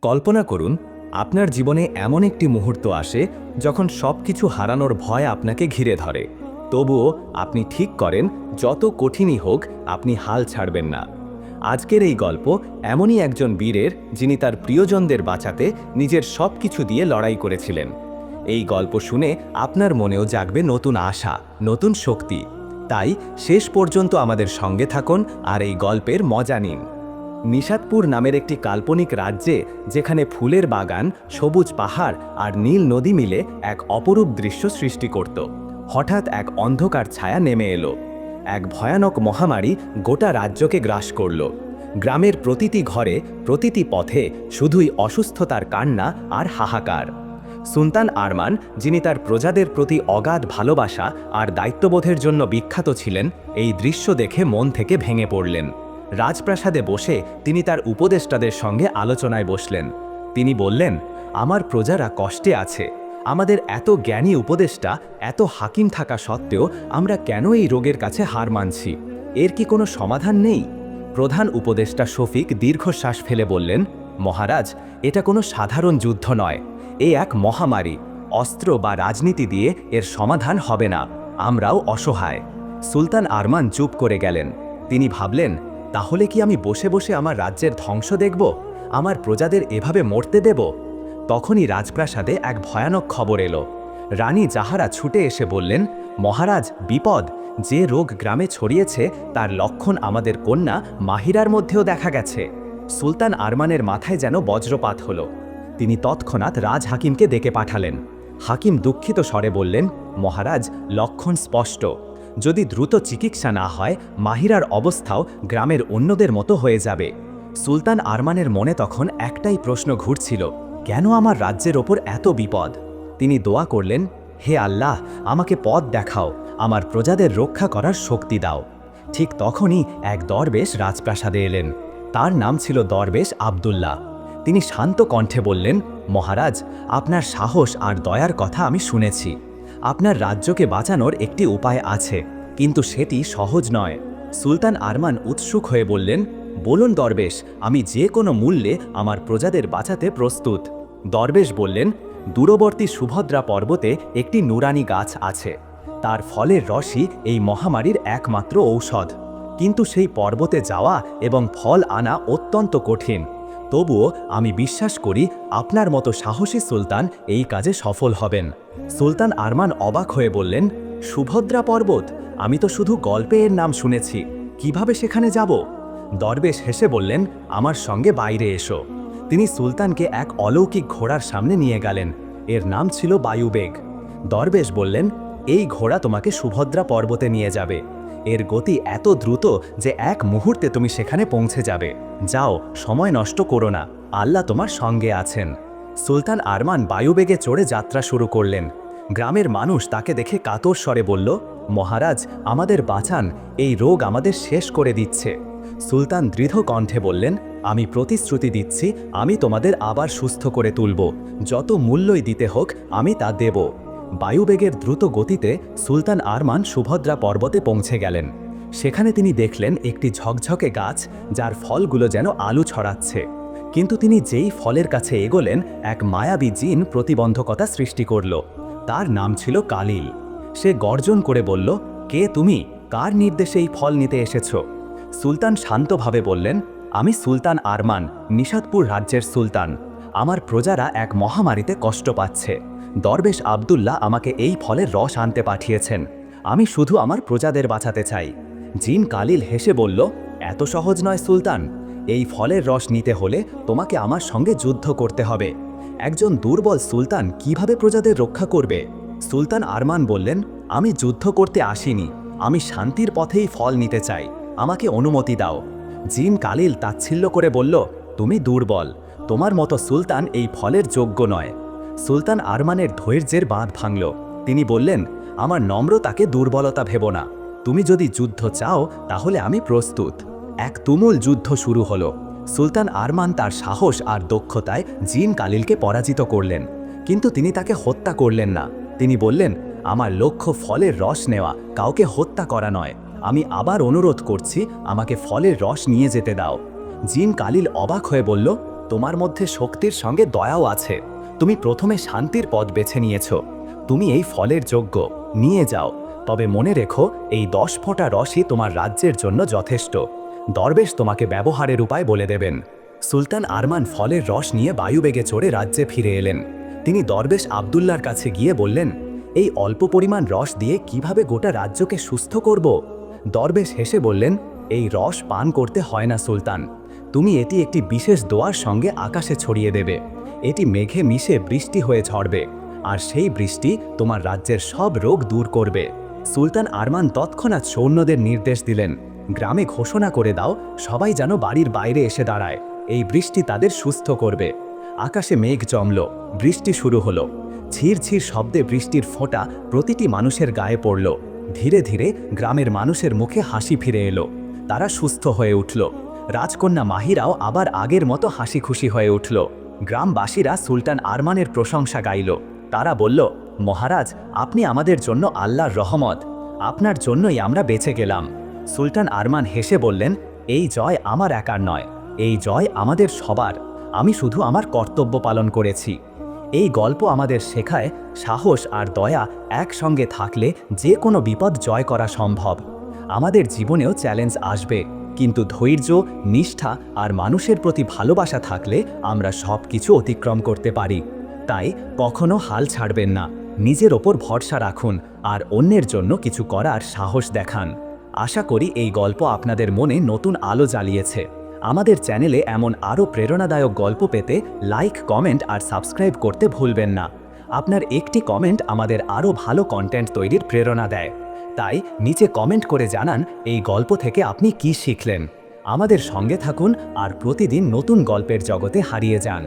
কল্পনা করুন আপনার জীবনে এমন একটি মুহূর্ত আসে যখন সবকিছু হারানোর ভয় আপনাকে ঘিরে ধরে। তবুও আপনি ঠিক করেন যত কঠিনই হোক আপনি হাল ছাড়বেন না। আজকের এই গল্প এমনই একজন বীরের যিনি তার প্রিয়জনদের বাঁচাতে নিজের সবকিছু দিয়ে লড়াই করেছিলেন। এই গল্প শুনে আপনার মনেও জাগবে নতুন আশা, নতুন শক্তি। তাই শেষ পর্যন্ত আমাদের সঙ্গে থাকুন আর এই গল্পের মজা নিন। নিষাদপুর নামের একটি কাল্পনিক রাজ্যে, যেখানে ফুলের বাগান, সবুজ পাহাড় আর নীল নদী মিলে এক অপরূপ দৃশ্য সৃষ্টি করত, হঠাৎ এক অন্ধকার ছায়া নেমে এলো। এক ভয়ানক মহামারী গোটা রাজ্যকে গ্রাস করল। গ্রামের প্রতিটি ঘরে, প্রতিটি পথে শুধুই অসুস্থতার কান্না আর হাহাকার। সুলতান আরমান, যিনি তার প্রজাদের প্রতি অগাধ ভালোবাসা আর দায়িত্ববোধের জন্য বিখ্যাত ছিলেন, এই দৃশ্য দেখে মন থেকে ভেঙে পড়লেন। রাজপ্রাসাদে বসে তিনি তার উপদেষ্টাদের সঙ্গে আলোচনায় বসলেন। তিনি বললেন, আমার প্রজারা কষ্টে আছে। আমাদের এত জ্ঞানী উপদেষ্টা, এত হাকিম থাকা সত্ত্বেও আমরা কেন এই রোগের কাছে হার মানছি? এর কি কোনো সমাধান নেই? প্রধান উপদেষ্টা শফিক দীর্ঘশ্বাস ফেলে বললেন, মহারাজ, এটা কোনো সাধারণ যুদ্ধ নয়। এ এক মহামারী। অস্ত্র বা রাজনীতি দিয়ে এর সমাধান হবে না। আমরাও অসহায়। সুলতান আরমান চুপ করে গেলেন। তিনি ভাবলেন, তাহলে কি আমি বসে বসে আমার রাজ্যের ধ্বংস দেখব? আমার প্রজাদের এভাবে মরতে দেব? তখনই রাজপ্রাসাদে এক ভয়ানক খবর এলো। রানী জাহারা ছুটে এসে বললেন, মহারাজ, বিপদ! যে রোগ গ্রামে ছড়িয়েছে তার লক্ষণ আমাদের কন্যা মাহিরার মধ্যেও দেখা গেছে। সুলতান আরমানের মাথায় যেন বজ্রপাত হলো। তিনি তৎক্ষণাৎ রাজ হাকিমকে ডেকে পাঠালেন। হাকিম দুঃখিত স্বরে বললেন, মহারাজ, লক্ষণ স্পষ্ট। যদি দ্রুত চিকিৎসা না হয় মাহিরার অবস্থাও গ্রামের অন্যদের মতো হয়ে যাবে। সুলতান আরমানের মনে তখন একটাই প্রশ্ন ঘুরছিল, কেন আমার রাজ্যের ওপর এত বিপদ? তিনি দোয়া করলেন, হে আল্লাহ, আমাকে পথ দেখাও, আমার প্রজাদের রক্ষা করার শক্তি দাও। ঠিক তখনই এক দরবেশ রাজপ্রাসাদে এলেন। তার নাম ছিল দরবেশ আবদুল্লাহ। তিনি শান্ত কণ্ঠে বললেন, মহারাজ, আপনার সাহস আর দয়ার কথা আমি শুনেছি। আপনার রাজ্যকে বাঁচানোর একটি উপায় আছে, কিন্তু সেটি সহজ নয়। সুলতান আরমান উৎসুক হয়ে বললেন, বলুন দরবেশ, আমি যে কোনো মূল্যে আমার প্রজাদের বাঁচাতে প্রস্তুত। দরবেশ বললেন, দূরবর্তী সুভদ্রা পর্বতে একটি নুরানি গাছ আছে। তার ফলের রসই এই মহামারীর একমাত্র ঔষধ। কিন্তু সেই পর্বতে যাওয়া এবং ফল আনা অত্যন্ত কঠিন। তবুও আমি বিশ্বাস করি আপনার মতো সাহসী সুলতান এই কাজে সফল হবেন। সুলতান আরমান অবাক হয়ে বললেন, সুভদ্রা পর্বত? আমি তো শুধু গল্পে এর নাম শুনেছি। কিভাবে সেখানে যাব? দরবেশ হেসে বললেন, আমার সঙ্গে বাইরে এসো। তিনি সুলতানকে এক অলৌকিক ঘোড়ার সামনে নিয়ে গেলেন। এর নাম ছিল বায়ুবেগ। দরবেশ বললেন, এই ঘোড়া তোমাকে সুভদ্রা পর্বতে নিয়ে যাবে। এর গতি এত দ্রুত যে এক মুহূর্তে তুমি সেখানে পৌঁছে যাবে। যাও, সময় নষ্ট করো না, আল্লাহ তোমার সঙ্গে আছেন। সুলতান আরমান বায়ুবেগে চড়ে যাত্রা শুরু করলেন। গ্রামের মানুষ তাকে দেখে কাতর স্বরে বলল, মহারাজ, আমাদের বাঁচান, এই রোগ আমাদের শেষ করে দিচ্ছে। সুলতান দৃঢ় কণ্ঠে বললেন, আমি প্রতিশ্রুতি দিচ্ছি, আমি তোমাদের আবার সুস্থ করে তুলব। যত মূল্যই দিতে হোক আমি তা দেব। বায়ুবেগের দ্রুত গতিতে সুলতান আরমান সুভদ্রা পর্বতে পৌঁছে গেলেন। সেখানে তিনি দেখলেন একটি ঝকঝকে গাছ, যার ফলগুলো যেন আলো ছড়াচ্ছে। কিন্তু তিনি যেই ফলের কাছে এগোলেন, এক মায়াবী জিন প্রতিবন্ধকতা সৃষ্টি করল। তার নাম ছিল কালিল। সে গর্জন করে বলল, কে তুমি? কার নির্দেশে এই ফল নিতে এসেছ? সুলতান শান্তভাবে বললেন, আমি সুলতান আরমান, নিষাদপুর রাজ্যের সুলতান। আমার প্রজারা এক মহামারীতে কষ্ট পাচ্ছে। দরবেশ আবদুল্লাহ আমাকে এই ফলের রস আনতে পাঠিয়েছেন। আমি শুধু আমার প্রজাদের বাঁচাতে চাই। জিন কালিল হেসে বলল, এত সহজ নয় সুলতান। এই ফলের রস নিতে হলে তোমাকে আমার সঙ্গে যুদ্ধ করতে হবে। একজন দুর্বল সুলতান কিভাবে প্রজাদের রক্ষা করবে? সুলতান আরমান বললেন, আমি যুদ্ধ করতে আসিনি, আমি শান্তির পথেই ফল নিতে চাই। আমাকে অনুমতি দাও। জিন কালিল তাচ্ছিল্য করে বলল, তুমি দুর্বল, তোমার মতো সুলতান এই ফলের যোগ্য নয়। সুলতান আরমানের ধৈর্যের বাঁধ ভাঙল। তিনি বললেন, আমার নম্রতাকে দুর্বলতা ভেবো না। তুমি যদি যুদ্ধ চাও তাহলে আমি প্রস্তুত। এক তুমুল যুদ্ধ শুরু হলো। সুলতান আরমান তার সাহস আর দক্ষতায় জিন কালিলকে পরাজিত করলেন। কিন্তু তিনি তাকে হত্যা করলেন না। তিনি বললেন, আমার লক্ষ্য ফলের রস নেওয়া, কাউকে হত্যা করা নয়। আমি আবার অনুরোধ করছি, আমাকে ফলের রস নিয়ে যেতে দাও। জিন কালিল অবাক হয়ে বলল, তোমার মধ্যে শক্তির সঙ্গে দয়াও আছে। তুমি প্রথমে শান্তির পথ বেছে নিয়েছ। তুমি এই ফলের যোগ্য, নিয়ে যাও। তবে মনে রেখো, এই 10 ফোঁটা রসই তোমার রাজ্যের জন্য যথেষ্ট। দরবেশ তোমাকে ব্যবহারের উপায় বলে দেবেন। সুলতান আরমান ফলের রস নিয়ে বায়ুবেগে চড়ে রাজ্যে ফিরে এলেন। তিনি দরবেশ আবদুল্লার কাছে গিয়ে বললেন, এই অল্প পরিমাণ রস দিয়ে কিভাবে গোটা রাজ্যকে সুস্থ করব? দরবেশ হেসে বললেন, এই রস পান করতে হয় না সুলতান। তুমি এটি একটি বিশেষ দোয়ার সঙ্গে আকাশে ছড়িয়ে দেবে। এটি মেঘে মিশে বৃষ্টি হয়ে ঝরবে, আর সেই বৃষ্টি তোমার রাজ্যের সব রোগ দূর করবে। সুলতান আরমান তৎক্ষণাৎ সৈন্যদের নির্দেশ দিলেন, গ্রামে ঘোষণা করে দাও, সবাই যেন বাড়ির বাইরে এসে দাঁড়ায়। এই বৃষ্টি তাদের সুস্থ করবে। আকাশে মেঘ জমল, বৃষ্টি শুরু হলো। ঝিরঝির শব্দে বৃষ্টির ফোঁটা প্রতিটি মানুষের গায়ে পড়ল। ধীরে ধীরে গ্রামের মানুষের মুখে হাসি ফিরে এলো। তারা সুস্থ হয়ে উঠল। রাজকন্যা মাহিরাও আবার আগের মতো হাসি খুশি হয়ে উঠল। গ্রামবাসীরা সুলতান আরমানের প্রশংসা গাইল। তারা বলল, মহারাজ, আপনি আমাদের জন্য আল্লাহর রহমত। আপনার জন্যই আমরা বেঁচে গেলাম। সুলতান আরমান হেসে বললেন, এই জয় আমার একার নয়, এই জয় আমাদের সবার। আমি শুধু আমার কর্তব্য পালন করেছি। এই গল্প আমাদের শেখায়, সাহস আর দয়া একসঙ্গে থাকলে যে কোনো বিপদ জয় করা সম্ভব। আমাদের জীবনেও চ্যালেঞ্জ আসবে, কিন্তু ধৈর্য, নিষ্ঠা আর মানুষের প্রতি ভালোবাসা থাকলে আমরা সব কিছু অতিক্রম করতে পারি। তাই কখনো হাল ছাড়বেন না, নিজের ওপর ভরসা রাখুন আর অন্যের জন্য কিছু করার সাহস দেখান। আশা করি এই গল্প আপনাদের মনে নতুন আলো জ্বালিয়েছে। আমাদের চ্যানেলে এমন আরও প্রেরণাদায়ক গল্প পেতে লাইক, কমেন্ট আর সাবস্ক্রাইব করতে ভুলবেন না। আপনার একটি কমেন্ট আমাদের আরও ভালো কন্টেন্ট তৈরির প্রেরণা দেয়। তাই নিচে কমেন্ট করে জানান এই গল্প থেকে আপনি কি শিখলেন। আমাদের সঙ্গে থাকুন আর প্রতিদিন নতুন গল্পের জগতে হারিয়ে যান।